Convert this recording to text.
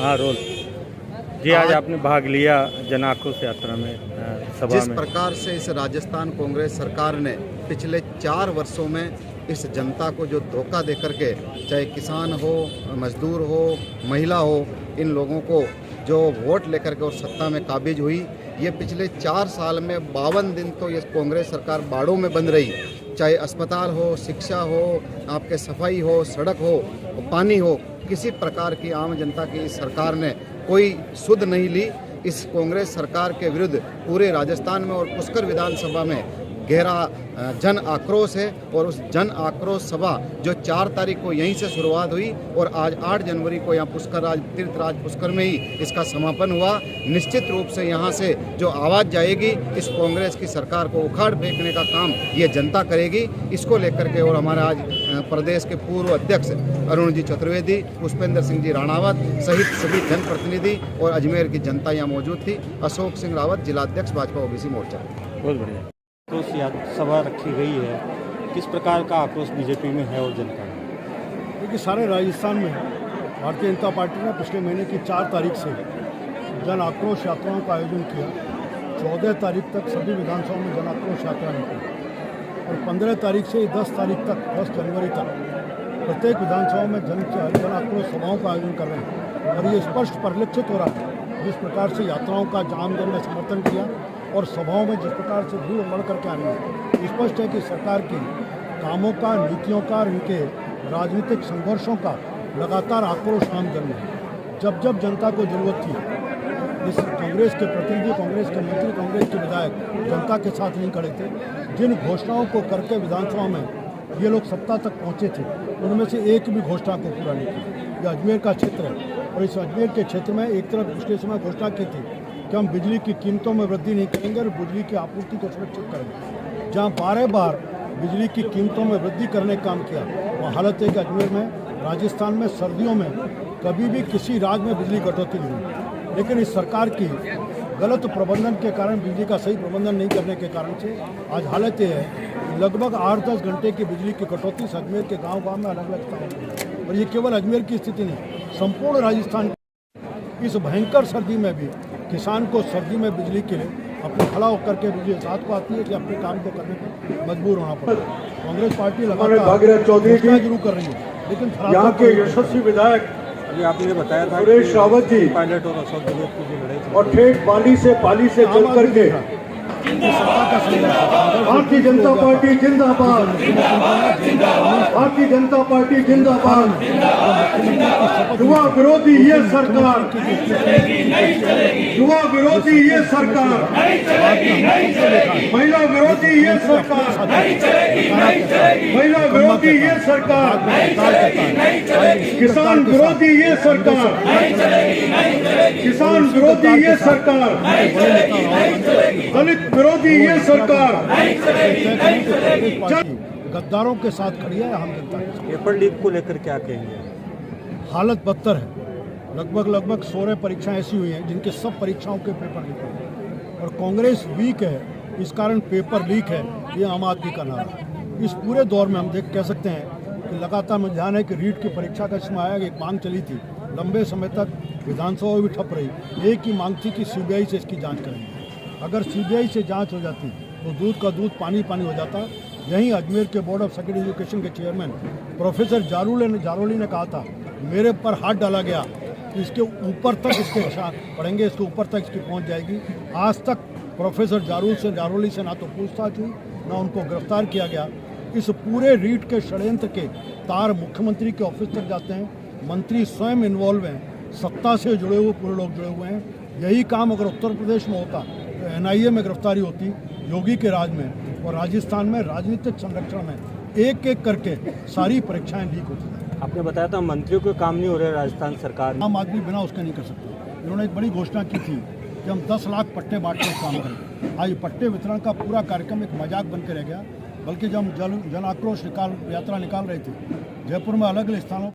हाँ रोल जी। आज आपने भाग लिया जन आक्रोश यात्रा में, सभा जिस में। प्रकार से इस राजस्थान कांग्रेस सरकार ने पिछले 4 वर्षों में इस जनता को जो धोखा दे करके, चाहे किसान हो, मजदूर हो, महिला हो, इन लोगों को जो वोट लेकर के और सत्ता में काबिज हुई, ये पिछले 4 साल में 52 दिन तो ये कांग्रेस सरकार बाड़ों में बंद रही। चाहे अस्पताल हो, शिक्षा हो, आपके सफाई हो, सड़क हो, पानी हो, किसी प्रकार की आम जनता की इस सरकार ने कोई सुध नहीं ली। इस कांग्रेस सरकार के विरुद्ध पूरे राजस्थान में और पुष्कर विधानसभा में गहरा जन आक्रोश है। और उस जन आक्रोश सभा जो 4 तारीख को यहीं से शुरुआत हुई और आज 8 जनवरी को यहाँ पुष्कर राज तीर्थराज पुष्कर में ही इसका समापन हुआ। निश्चित रूप से यहाँ से जो आवाज़ जाएगी, इस कांग्रेस की सरकार को उखाड़ फेंकने का काम ये जनता करेगी। इसको लेकर के और हमारे आज प्रदेश के पूर्व अध्यक्ष अरुण जी चतुर्वेदी, पुष्पेंद्र सिंह जी राणावत सहित सभी जनप्रतिनिधि और अजमेर की जनता यहाँ मौजूद थी। अशोक सिंह रावत, जिलाध्यक्ष भाजपा ओबीसी मोर्चा। बहुत बढ़िया। आक्रोश सभा रखी गई है, किस प्रकार का आक्रोश बीजेपी में है और जनता में? क्योंकि सारे राजस्थान में भारतीय जनता पार्टी ने पिछले महीने की 4 तारीख से जन आक्रोश यात्राओं का आयोजन किया। 14 तारीख तक सभी विधानसभाओं में जन आक्रोश यात्रा निकली और 15 तारीख से 10 तारीख तक, 10 जनवरी तक प्रत्येक विधानसभा में जन आक्रोश सभाओं का आयोजन कर रहे हैं। और ये स्पष्ट परिलक्षित हो रहा है जिस प्रकार से यात्राओं का आम जन ने समर्थन किया और सभाओं में जिस प्रकार से भीड़ उमड़ करके आ रही है। स्पष्ट है कि सरकार की कामों का, नीतियों का और इनके राजनीतिक संघर्षों का लगातार आक्रोश आम जन में। जब जब जनता को जरूरत थी, इस कांग्रेस के प्रतिनिधि, कांग्रेस के मंत्री, कांग्रेस के विधायक जनता के साथ नहीं खड़े थे। जिन घोषणाओं को करके विधानसभा में ये लोग सत्ता तक पहुँचे थे, उनमें से एक भी घोषणा को पूरा नहीं किया। यह अजमेर का क्षेत्र है और इस अजमेर के क्षेत्र में एक तरफ पिछले समय घोषणा की थी कि हम बिजली की कीमतों में वृद्धि नहीं करेंगे और बिजली की आपूर्ति को सुरक्षित करेंगे। जहाँ 12 बार बिजली की कीमतों में वृद्धि करने का काम किया, वहाँ हालत है कि अजमेर में, राजस्थान में सर्दियों में कभी भी किसी राज्य में बिजली कटौती नहीं हुई। लेकिन इस सरकार की गलत प्रबंधन के कारण, बिजली का सही प्रबंधन नहीं करने के कारण से आज हालत ये है कि लगभग 8-10 घंटे की बिजली की कटौती अजमेर के गाँव में अलग अलग स्थानों पर। और ये केवल अजमेर की स्थिति नहीं, संपूर्ण राजस्थान इस भयंकर सर्दी में भी किसान को सर्दी में बिजली के लिए अपने खड़ा होकर के बिजली रात को आती है कि अपने काम को करने पर मजबूर होना पड़ता है। कांग्रेस पार्टी लगातार चौधरी जरूर कर रही है, लेकिन यहाँ के यशस्वी विधायक अभी आपने बताया था सुरेश रावत जी पायलट और अशोक गहलोत की जो लड़ाई और ठेठ पाली से चल करके भारतीय जनता पार्टी जिंदाबाद, भारतीय जनता पार्टी जिंदाबाद। युवा विरोधी ये सरकार, युवा विरोधी ये सरकार, महिला विरोधी ये सरकार, महिला विरोधी ये सरकार, किसान विरोधी ये सरकार, किसान विरोधी ये सरकार, दलित विरोधी ये सरकार गद्दारों के साथ खड़ी है। हम जनता पेपर लीक को लेकर क्या कहेंगे? हालत बदतर है। लगभग 16 परीक्षाएं ऐसी हुई हैं जिनके सब परीक्षाओं के पेपर लीक हुए और कांग्रेस वीक है, इस कारण पेपर लीक है। ये आम आदमी का नारा है। इस पूरे दौर में हम कह सकते हैं कि लगातार में ध्यान है कि रीट की परीक्षा का समय आया, एक मांग चली थी लंबे समय तक, विधानसभा भी ठप रही। एक ही मांग थी कि सीबीआई से इसकी जाँच करेंगे। अगर सीबीआई से जांच हो जाती तो दूध का दूध पानी पानी हो जाता। यहीं अजमेर के बोर्ड ऑफ सेकेंडरी एजुकेशन के चेयरमैन प्रोफेसर जारोली ने कहा था, मेरे पर हाथ डाला गया, इसके ऊपर तक इसके निशान पड़ेंगे, इसके ऊपर तक इसकी पहुंच जाएगी। आज तक प्रोफेसर जारोली से ना तो पूछताछ हुई, ना उनको गिरफ्तार किया गया। इस पूरे रीट के षड्यंत्र के तार मुख्यमंत्री के ऑफिस तक जाते हैं। मंत्री स्वयं इन्वॉल्व हैं, सत्ता से जुड़े हुए पूरे लोग जुड़े हुए हैं। यही काम अगर उत्तर प्रदेश में होता तो एनआईए में गिरफ्तारी होती, योगी के राज में, और राजस्थान में राजनीतिक संरक्षण में एक एक करके सारी परीक्षाएं लीक होती। आपने बताया था मंत्रियों के काम नहीं हो रहे राजस्थान सरकार में। आम आदमी बिना उसके नहीं कर सकते। इन्होंने एक बड़ी घोषणा की थी कि हम 10 लाख पट्टे बांटने का काम करें। आज पट्टे वितरण का पूरा कार्यक्रम एक मजाक बन के रह गया। बल्कि जब हम जन आक्रोश यात्रा निकाल रहे थे, जयपुर में अलग अलग स्थानों